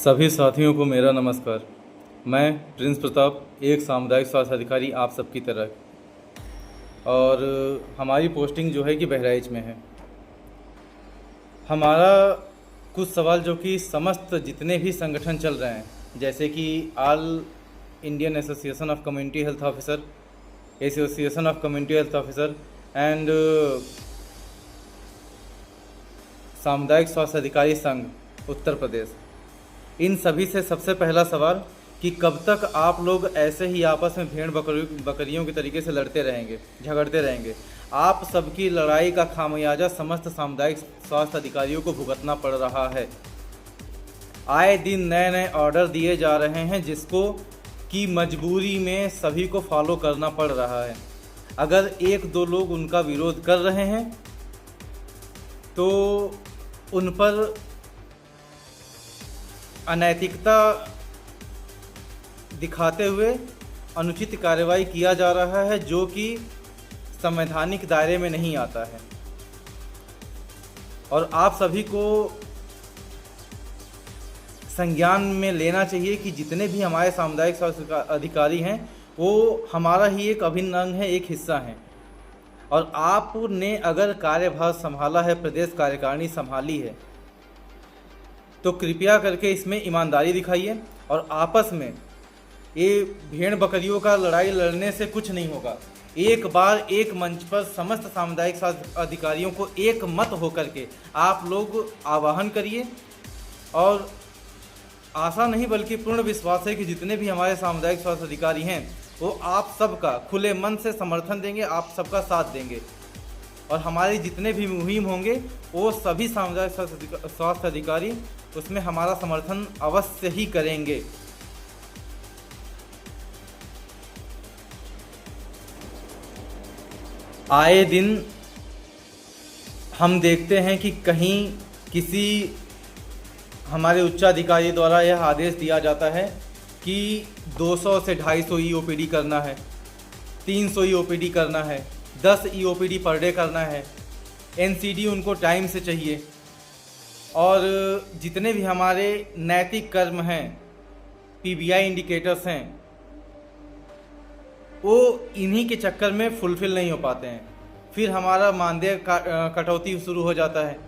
सभी साथियों को मेरा नमस्कार। मैं प्रिंस प्रताप, एक सामुदायिक स्वास्थ्य अधिकारी आप सबकी तरह, और हमारी पोस्टिंग जो है कि बहराइच में है। हमारा कुछ सवाल जो कि समस्त जितने भी संगठन चल रहे हैं, जैसे कि all Indian association of community health officer, association of community health officer and सामुदायिक स्वास्थ्य अधिकारी संघ उत्तर प्रदेश, इन सभी से सबसे पहला सवाल कि कब तक आप लोग ऐसे ही आपस में भेड़ बकरियों के तरीके से लड़ते रहेंगे, झगड़ते रहेंगे। आप सबकी लड़ाई का खामियाजा समस्त सामुदायिक स्वास्थ्य अधिकारियों को भुगतना पड़ रहा है। आए दिन नए नए ऑर्डर दिए जा रहे हैं, जिसको कि मजबूरी में सभी को फॉलो करना पड़ रहा है। अगर एक दो लोग उनका विरोध कर रहे हैं तो उन पर अनैतिकता दिखाते हुए अनुचित कार्रवाई किया जा रहा है, जो कि संवैधानिक दायरे में नहीं आता है। और आप सभी को संज्ञान में लेना चाहिए कि जितने भी हमारे सामुदायिक स्वास्थ्य अधिकारी हैं वो हमारा ही एक अभिन्न अंग है, एक हिस्सा हैं। और आपने अगर कार्यभार संभाला है, प्रदेश कार्यकारिणी संभाली है, तो कृपया करके इसमें ईमानदारी दिखाइए। और आपस में ये भेड़ बकरियों का लड़ाई लड़ने से कुछ नहीं होगा। एक बार एक मंच पर समस्त सामुदायिक स्वास्थ्य अधिकारियों को एक मत होकर के आप लोग आह्वान करिए। और आशा नहीं बल्कि पूर्ण विश्वास है कि जितने भी हमारे सामुदायिक स्वास्थ्य अधिकारी हैं वो आप सबका खुले मन से समर्थन देंगे, आप सबका साथ देंगे। और हमारे जितने भी मुहिम होंगे वो सभी सामुदायिक स्वास्थ्य अधिकारी उसमें हमारा समर्थन अवश्य ही करेंगे। आए दिन हम देखते हैं कि कहीं किसी हमारे उच्चाधिकारी द्वारा यह आदेश दिया जाता है कि 200 से 250 ईओपीडी करना है, 300 ईओपीडी करना है, 10 ईओपीडी पर डे करना है, एनसीडी उनको टाइम से चाहिए। और जितने भी हमारे नैतिक कर्म हैं, पीबीआई इंडिकेटर्स हैं, वो इन्हीं के चक्कर में फुलफिल नहीं हो पाते हैं। फिर हमारा मानदेय कटौती शुरू हो जाता है।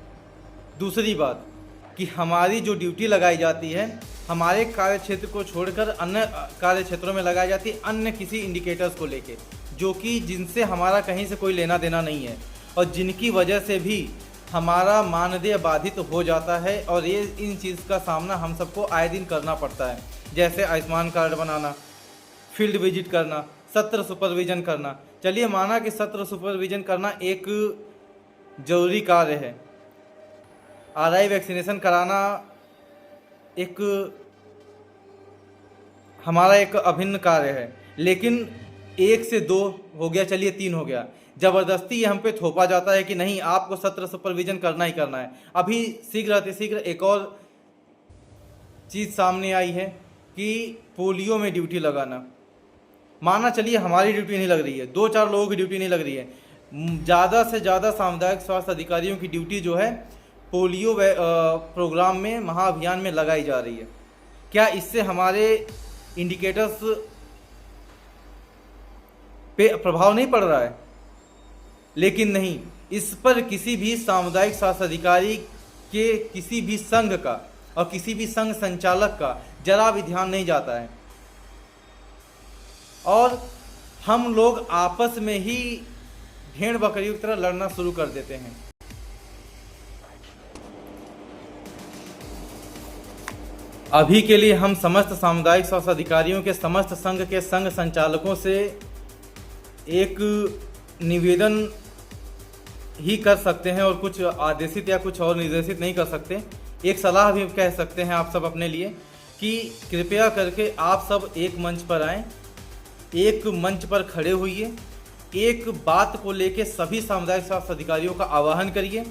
दूसरी बात कि हमारी जो ड्यूटी लगाई जाती है हमारे कार्य क्षेत्र को छोड़कर अन्य कार्य क्षेत्रों में लगाई जाती है, अन्य किसी इंडिकेटर्स को लेके, जो कि जिनसे हमारा कहीं से कोई लेना देना नहीं है, और जिनकी वजह से भी हमारा मानदेय बाधित हो जाता है। और ये इन चीज़ का सामना हम सबको आए दिन करना पड़ता है, जैसे आयुष्मान कार्ड बनाना, फील्ड विजिट करना, सत्र सुपरविज़न करना। चलिए माना कि सत्र सुपरविज़न करना एक ज़रूरी कार्य है, आरआई वैक्सीनेशन कराना एक हमारा एक अभिन्न कार्य है, लेकिन 1 से 2 हो गया, चलिए 3 हो गया, ज़बरदस्ती ये हम पे थोपा जाता है कि नहीं आपको सत्र सुपरविज़न करना ही करना है। अभी शीघ्र अतिशीघ्र एक और चीज़ सामने आई है कि पोलियो में ड्यूटी लगाना। माना चलिए हमारी ड्यूटी नहीं लग रही है, 2-4 लोगों की ड्यूटी नहीं लग रही है, ज़्यादा से ज़्यादा सामुदायिक स्वास्थ्य अधिकारियों की ड्यूटी जो है पोलियो प्रोग्राम में, महाअभियान में लगाई जा रही है। क्या इससे हमारे इंडिकेटर्स पे प्रभाव नहीं पड़ रहा है? लेकिन नहीं, इस पर किसी भी सामुदायिक स्वास्थ्य अधिकारी के किसी भी संघ का और किसी भी संघ संचालक का जरा भी ध्यान नहीं जाता है। और हम लोग आपस में ही भेड़ बकरियों की तरह लड़ना शुरू कर देते हैं। अभी के लिए हम समस्त सामुदायिक स्वास्थ्य अधिकारियों के समस्त संघ के संघ संचालकों से एक निवेदन ही कर सकते हैं, और कुछ आदेशित या कुछ और निर्देशित नहीं कर सकते। एक सलाह भी कह सकते हैं आप सब अपने लिए कि कृपया करके आप सब एक मंच पर आएँ, एक मंच पर खड़े होइए, एक बात को लेके सभी सामुदायिक स्वास्थ्य अधिकारियों का आह्वान करिए।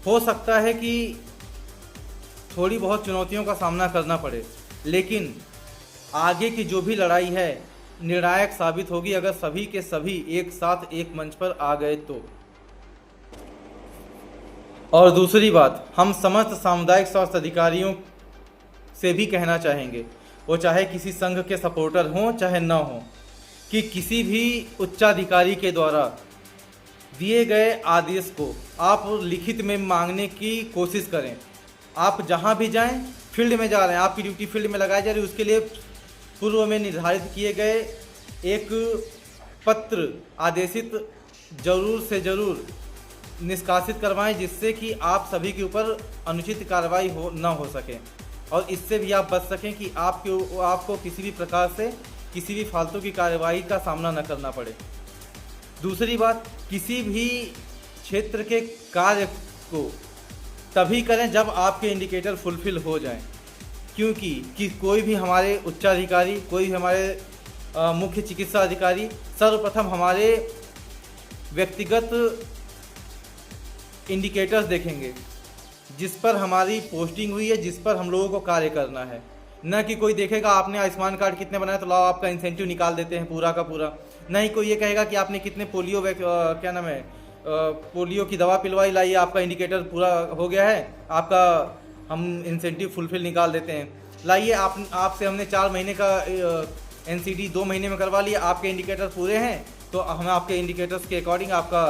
हो सकता है कि थोड़ी बहुत चुनौतियों का सामना करना पड़े, लेकिन आगे की जो भी लड़ाई है निर्णायक साबित होगी अगर सभी के सभी एक साथ एक मंच पर आ गए तो। और दूसरी बात, हम समस्त सामुदायिक स्वास्थ्य अधिकारियों से भी कहना चाहेंगे, वो चाहे किसी संघ के सपोर्टर हों चाहे न हों, कि किसी भी उच्चाधिकारी के द्वारा दिए गए आदेश को आप लिखित में मांगने की कोशिश करें। आप जहां भी जाएं, फील्ड में जा रहे हैं, आपकी ड्यूटी फील्ड में लगाई जा रही है, उसके लिए पूर्व में निर्धारित किए गए एक पत्र आदेशित जरूर से जरूर निष्कासित करवाएं, जिससे कि आप सभी के ऊपर अनुचित कार्रवाई न हो सके और इससे भी आप बच सकें कि आपको किसी भी प्रकार से किसी भी फालतू की कार्रवाई का सामना न करना पड़े। दूसरी बात, किसी भी क्षेत्र के कार्य को तभी करें जब आपके इंडिकेटर फुलफिल हो जाएं, क्योंकि कोई भी हमारे उच्चाधिकारी, कोई भी हमारे मुख्य चिकित्सा अधिकारी सर्वप्रथम हमारे व्यक्तिगत इंडिकेटर्स देखेंगे जिस पर हमारी पोस्टिंग हुई है, जिस पर हम लोगों को कार्य करना है। न कि कोई देखेगा आपने आयुष्मान कार्ड कितने बनाए तो लाओ आपका इंसेंटिव निकाल देते हैं पूरा का पूरा। न ही कोई ये कहेगा कि आपने कितने पोलियो की दवा पिलवाई, लाइए आपका इंडिकेटर पूरा हो गया है, आपका हम इंसेंटिव फुलफिल निकाल देते हैं। लाइए आपसे हमने 4 महीने का NCD 2 महीने में करवा लिया, आपके इंडिकेटर पूरे हैं तो हम आपके इंडिकेटर्स के अकॉर्डिंग आपका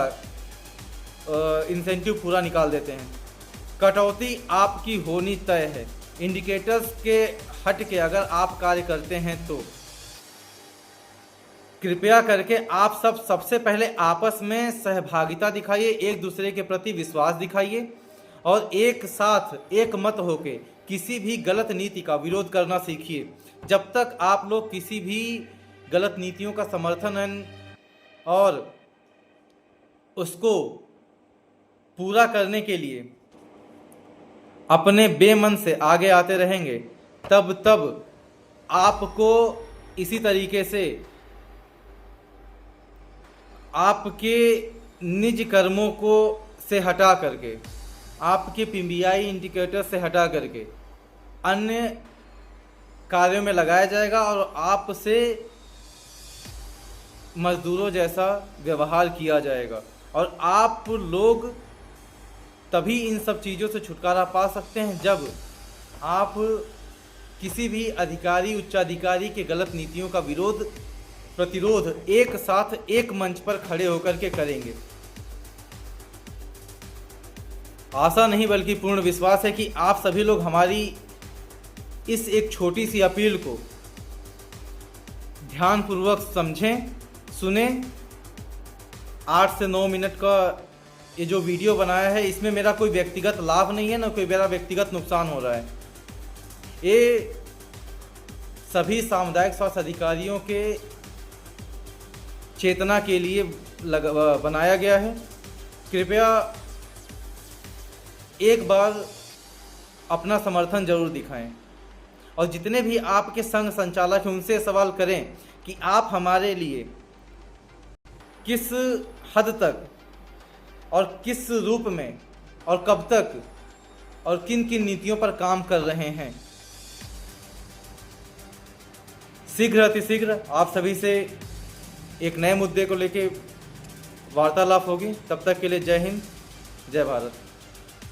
इंसेंटिव पूरा निकाल देते हैं। कटौती आपकी होनी तय है। इंडिकेटर्स के हट के अगर आप कार्य करते हैं तो कृपया करके आप सबसे पहले आपस में सहभागिता दिखाइए, एक दूसरे के प्रति विश्वास दिखाइए और एक साथ एक मत होके किसी भी गलत नीति का विरोध करना सीखिए। जब तक आप लोग किसी भी गलत नीतियों का समर्थन और उसको पूरा करने के लिए अपने बेमन से आगे आते रहेंगे, तब आपको इसी तरीके से आपके निज कर्मों को से हटा करके, आपके PBI इंडिकेटर से हटा करके अन्य कार्यों में लगाया जाएगा और आपसे मजदूरों जैसा व्यवहार किया जाएगा और आप लोग तभी इन सब चीज़ों से छुटकारा पा सकते हैं जब आप किसी भी अधिकारी, उच्चाधिकारी के गलत नीतियों का प्रतिरोध एक साथ एक मंच पर खड़े होकर के करेंगे। आशा नहीं बल्कि पूर्ण विश्वास है कि आप सभी लोग हमारी इस एक छोटी सी अपील को ध्यानपूर्वक समझें, सुने। 8 से 9 मिनट का ये जो वीडियो बनाया है, इसमें मेरा कोई व्यक्तिगत लाभ नहीं है, ना कोई मेरा व्यक्तिगत नुकसान हो रहा है। ये सभी सामुदायिक स्वास्थ्य अधिकारियों के चेतना के लिए बनाया गया है। कृपया एक बार अपना समर्थन जरूर दिखाएं और जितने भी आपके संघ संचालक हैं उनसे सवाल करें कि आप हमारे लिए किस हद तक और किस रूप में और कब तक और किन किन नीतियों पर काम कर रहे हैं। शीघ्र अतिशीघ्र आप सभी से एक नए मुद्दे को लेकर वार्तालाप होगी। तब तक के लिए जय हिंद, जय भारत।